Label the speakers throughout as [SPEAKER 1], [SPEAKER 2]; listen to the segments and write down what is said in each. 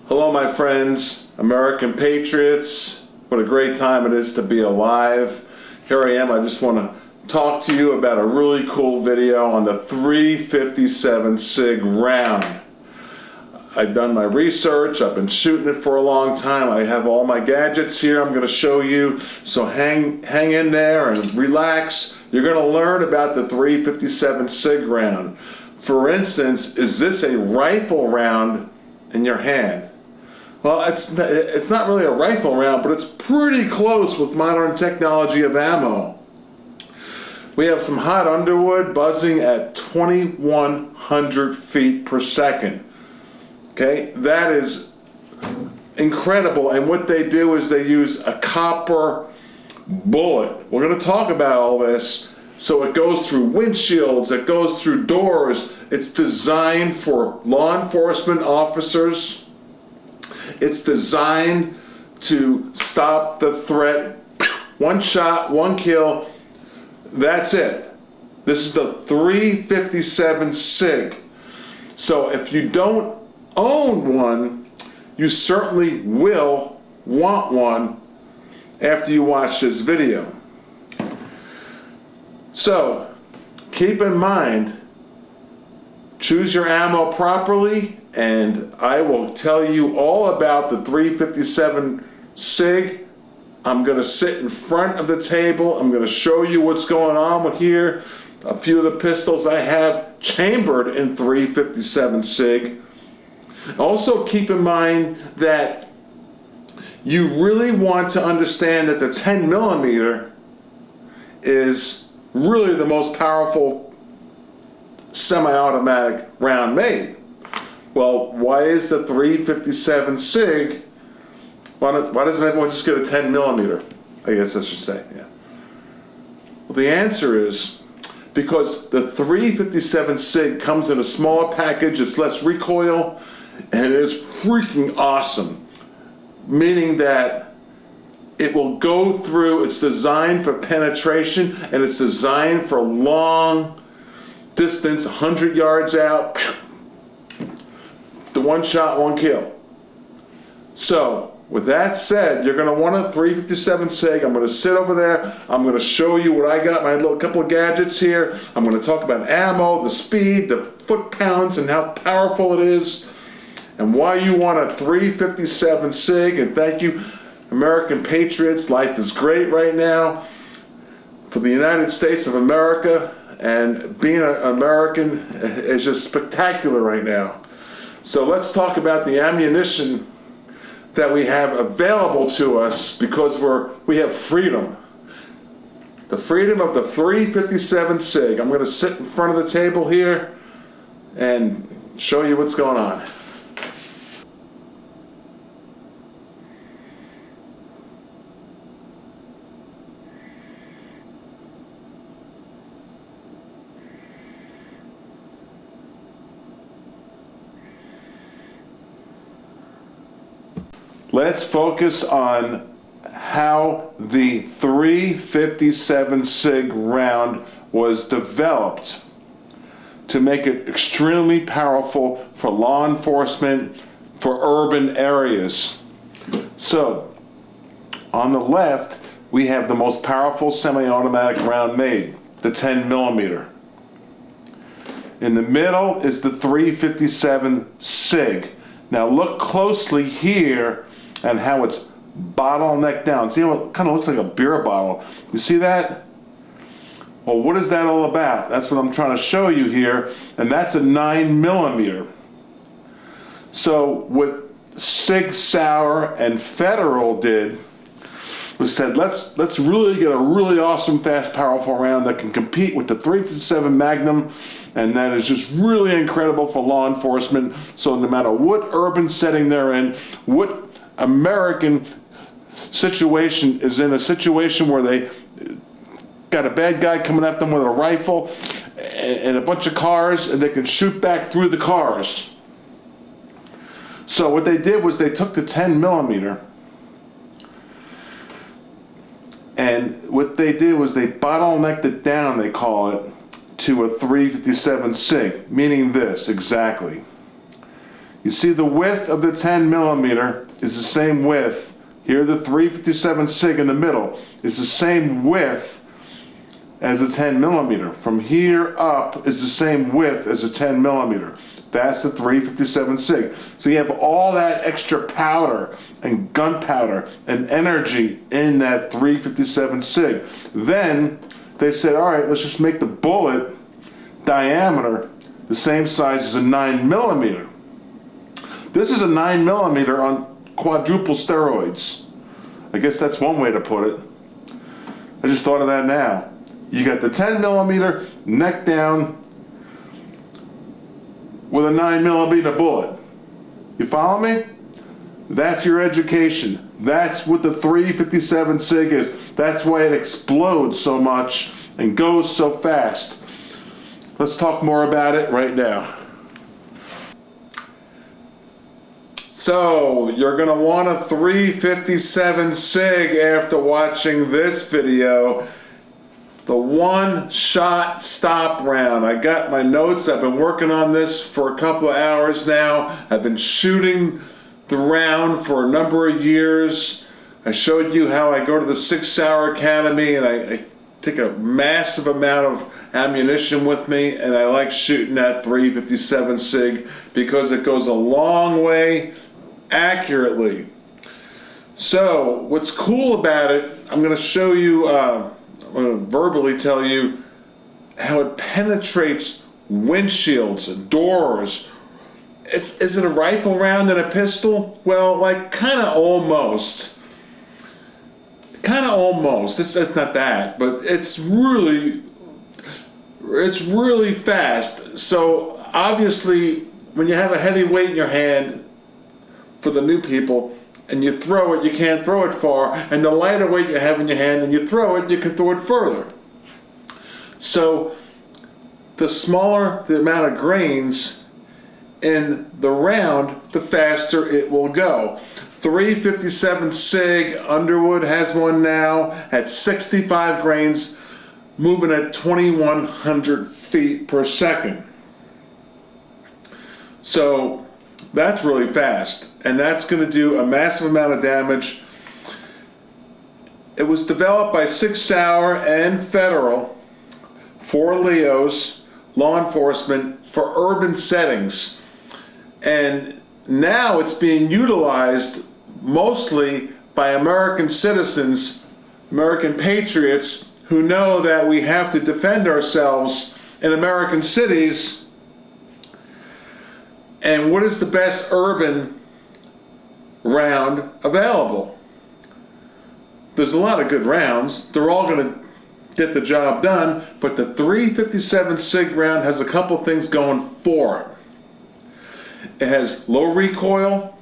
[SPEAKER 1] Hello my friends, American patriots. What a great time it is to be alive. Here I am. I just want to talk to you about a really cool video on the 357 SIG round. I've done my research. I've been shooting it for a long time. I have all my gadgets here I'm going to show you. So hang in there and relax. You're going to learn about the 357 SIG round. For instance, is this a rifle round in your hand? Well, it's not really a rifle round, but it's pretty close with modern technology of ammo. We have some hot underwood buzzing at 2,100 feet per second. Okay, that is incredible. And what they do is they use a copper bullet. We're going to talk about all this. So it goes through windshields, it goes through doors. It's designed for law enforcement officers. It's designed to stop the threat. One shot, one kill. That's it. This is the 357 SIG. So if you don't own one, you certainly will want one after you watch this video. So keep in mind, choose your ammo properly, and I will tell you all about the 357 SIG. I'm going to sit in front of the table. I'm going to show you what's going on with here. A few of the pistols I have chambered in 357 SIG. Also keep in mind that you really want to understand that the 10 millimeter is really the most powerful semi-automatic round made. Well, why is the 357 SIG, why doesn't everyone just get a 10 millimeter? I guess I should say, yeah. Well, the answer is because the 357 SIG comes in a smaller package, it's less recoil, and it is freaking awesome. Meaning that it will go through, it's designed for penetration, and it's designed for long distance, 100 yards out, the one shot, one kill. So, with that said, you're going to want a 357 SIG. I'm going to sit over there. I'm going to show you what I got, my little couple of gadgets here. I'm going to talk about ammo, the speed, the foot-pounds, and how powerful it is, and why you want a 357 SIG. And thank you, American patriots. Life is great right now for the United States of America, and being an American is just spectacular right now. So let's talk about the ammunition that we have available to us because we have freedom. The freedom of the 357 SIG. I'm going to sit in front of the table here and show you what's going on. Let's focus on how the 357 SIG round was developed to make it extremely powerful for law enforcement, for urban areas. So, on the left, we have the most powerful semi-automatic round made, the 10 millimeter. In the middle is the 357 SIG. Now look closely here and how it's bottlenecked down. See how it kind of looks like a beer bottle? You see that? Well, what is that all about? That's what I'm trying to show you here, and that's a 9 millimeter. So what Sig Sauer and Federal did was said, let's really get a really awesome, fast, powerful round that can compete with the 357 Magnum, and that is just really incredible for law enforcement. So no matter what urban setting they're in, what American situation is in a situation where they got a bad guy coming at them with a rifle and a bunch of cars, and they can shoot back through the cars. So what they did was they took the 10 millimeter, and what they did was they bottlenecked it down, they call it, to a 357 SIG, meaning this exactly. You You see the width of the 10 millimeter is the same width. Here the 357 SIG in the middle is the same width as a 10 millimeter. From here up is the same width as a 10 millimeter. That's the 357 SIG. So you have all that extra powder and gunpowder and energy in that 357 SIG. Then they said, all right, let's just make the bullet diameter the same size as a 9 millimeter. This is a 9 millimeter on quadruple steroids. I guess that's one way to put it. I just thought of that now. You got the 10 millimeter neck down with a 9 millimeter bullet. You follow me? That's your education. That's what the 357 SIG is. That's why it explodes so much and goes so fast. Let's talk more about it right now. So, you're going to want a 357 SIG after watching this video. The one-shot stop round. I got my notes. I've been working on this for a couple of hours now. I've been shooting the round for a number of years. I showed you how I go to the 6 Hour Academy and I take a massive amount of ammunition with me, and I like shooting that 357 SIG because it goes a long way accurately. So what's cool about it, I'm going to show you, I'm going to verbally tell you how it penetrates windshields and doors. Is it a rifle round and a pistol? Well, like kind of almost. It's not that, but it's really fast. So obviously when you have a heavy weight in your hand, for the new people, and you throw it, you can't throw it far, and the lighter weight you have in your hand and you throw it, you can throw it further. So the smaller the amount of grains in the round, the faster it will go. 357 SIG, Underwood has one now at 65 grains, moving at 2,100 feet per second. So that's really fast, and that's going to do a massive amount of damage. It was developed by 6 Hour and Federal for Leos, law enforcement, for urban settings. And now it's being utilized mostly by American citizens, American patriots, who know that we have to defend ourselves in American cities. And what is the best urban round available? There's a lot of good rounds. They're all going to get the job done, but the 357 SIG round has a couple things going for it. It has low recoil,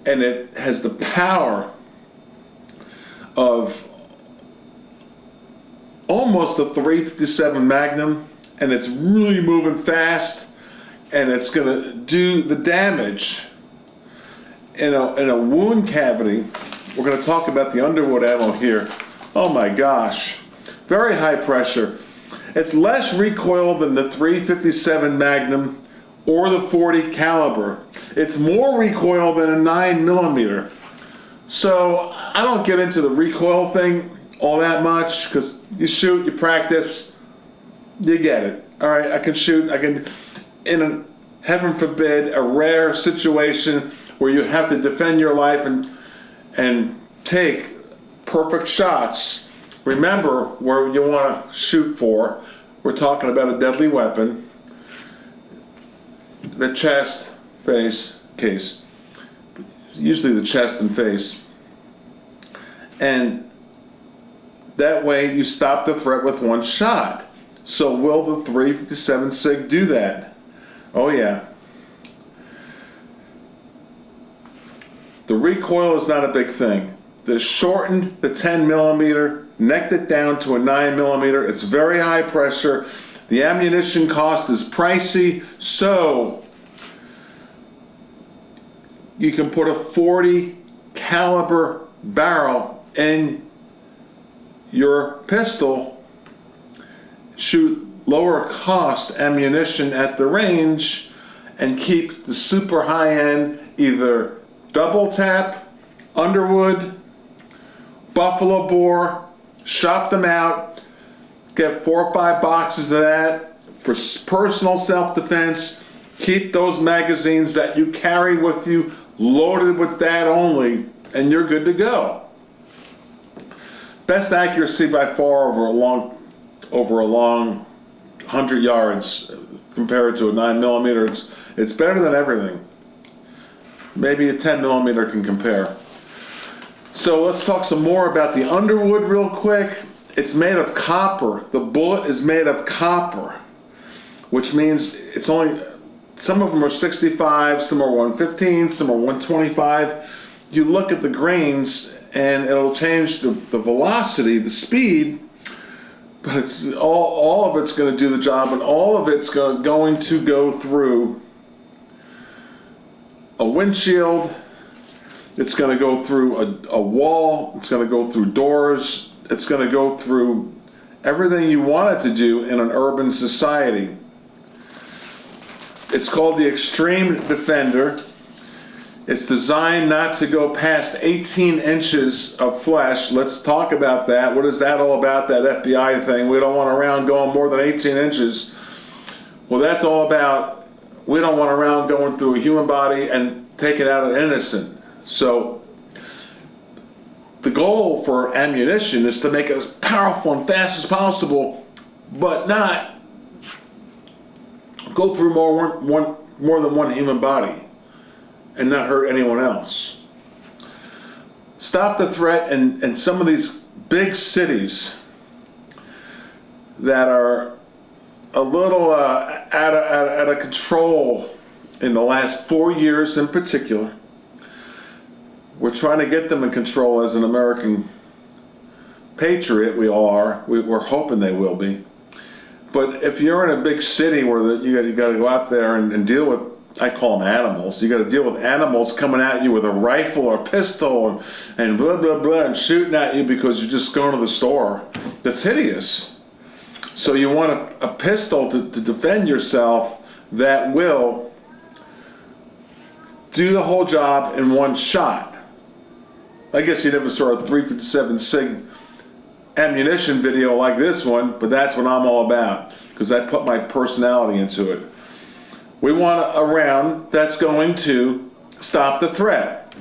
[SPEAKER 1] and it has the power of almost a 357 Magnum, and it's really moving fast. And it's going to do the damage in a wound cavity. We're going to talk about the Underwood ammo here. Oh my gosh. Very high pressure. It's less recoil than the 357 Magnum or the .40 caliber. It's more recoil than a 9 millimeter. So I don't get into the recoil thing all that much because you shoot, you practice, you get it. All right, I can shoot, I can... In a, heaven forbid, a rare situation where you have to defend your life and take perfect shots, remember where you want to shoot for. We're talking about a deadly weapon, the chest, face, case, usually the chest and face. And that way you stop the threat with one shot. So will the 357 SIG do that? Oh yeah. The recoil is not a big thing. They shortened the 10 millimeter, necked it down to a 9 millimeter. It's very high pressure. The ammunition cost is pricey, so you can put a .40 caliber barrel in your pistol, shoot lower cost ammunition at the range, and keep the super high-end either double tap, Underwood, Buffalo Bore, shop them out, get 4 or 5 boxes of that for personal self-defense. Keep those magazines that you carry with you loaded with that only, and you're good to go. Best accuracy by far over a long 100 yards compared to a 9mm. It's better than everything. Maybe a 10mm can compare. So let's talk some more about the Underwood real quick. It's made of copper. The bullet is made of copper, which means it's only, some of them are 65, some are 115, some are 125. You look at the grains and it'll change the velocity, the speed, but it's all of it's going to do the job, and all of it's going to go through a windshield. It's going to go through a wall. It's going to go through doors. It's going to go through everything you want it to do in an urban society. It's called the Extreme Defender. It's designed not to go past 18 inches of flesh. Let's talk about that. What is that all about, that FBI thing? We don't want a round going more than 18 inches. Well, that's all about, we don't want a round going through a human body and taking out an innocent. So the goal for ammunition is to make it as powerful and fast as possible, but not go through more than one human body and not hurt anyone else. Stop the threat in some of these big cities that are a little out of control in the last 4 years in particular. We're trying to get them in control as an American patriot. We all are. We're hoping they will be. But if you're in a big city where you got to go out there and deal with, I call them animals. You got to deal with animals coming at you with a rifle or pistol and blah, blah, blah, and shooting at you because you're just going to the store. That's hideous. So you want a pistol to defend yourself that will do the whole job in one shot. I guess you never saw a 357 SIG ammunition video like this one, but that's what I'm all about because I put my personality into it. We want a round that's going to stop the threat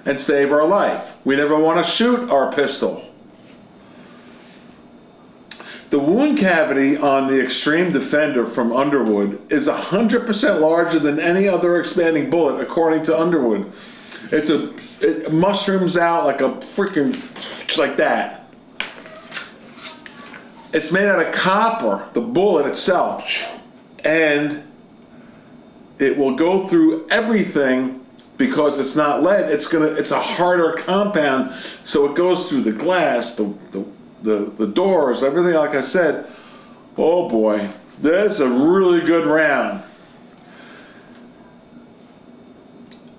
[SPEAKER 1] and save our life. We never want to shoot our pistol. The wound cavity on the Extreme Defender from Underwood is 100% larger than any other expanding bullet, according to Underwood. It mushrooms out like a freaking, just like that. It's made out of copper, the bullet itself, and it will go through everything because it's not lead. It's a harder compound, so it goes through the glass, the doors, everything. Like I said, oh boy, that's a really good round.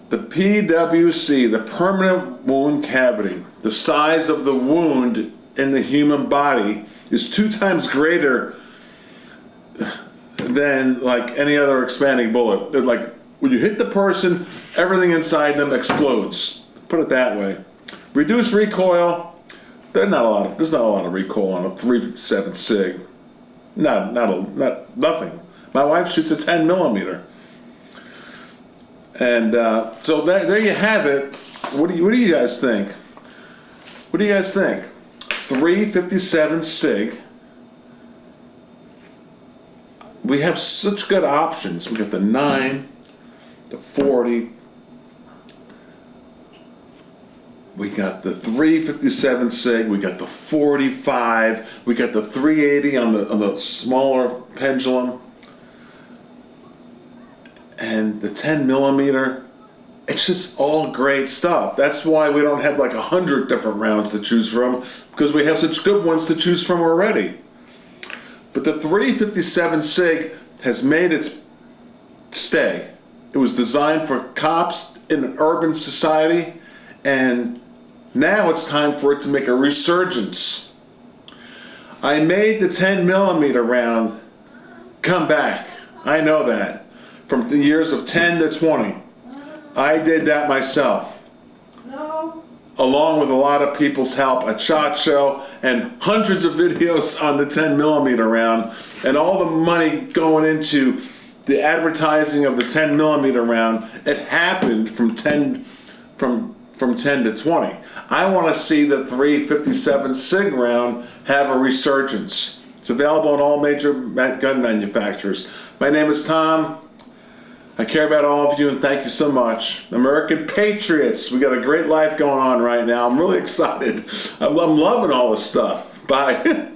[SPEAKER 1] The PWC, the permanent wound cavity, the size of the wound in the human body is 2 times greater than like any other expanding bullet. They're like, when you hit the person, everything inside them explodes. Put it that way. Reduced recoil. There's not a lot of recoil on a 357 SIG. Nothing. My wife shoots a 10mm. And so there you have it. What do you guys think? What do you guys think? 357 SIG. We have such good options. We got the 9, the 40. We got the 357 SIG. We got the 45. We got the 380 on the smaller pendulum. And the 10mm. It's just all great stuff. That's why we don't have like 100 different rounds to choose from, because we have such good ones to choose from already. But the 357 SIG has made its stay. It was designed for cops in an urban society, and now it's time for it to make a resurgence. I made the 10mm round come back. I know that. from the years of 10 to 20. I did that myself, along with a lot of people's help at SHOT Show and hundreds of videos on the 10mm round, and all the money going into the advertising of the 10mm round. It happened from 10 to 20. I want to see the 357 SIG round have a resurgence. It's available in all major gun manufacturers. My name is Tom. I care about all of you, and thank you so much. American Patriots, we got a great life going on right now. I'm really excited. I'm loving all this stuff. Bye.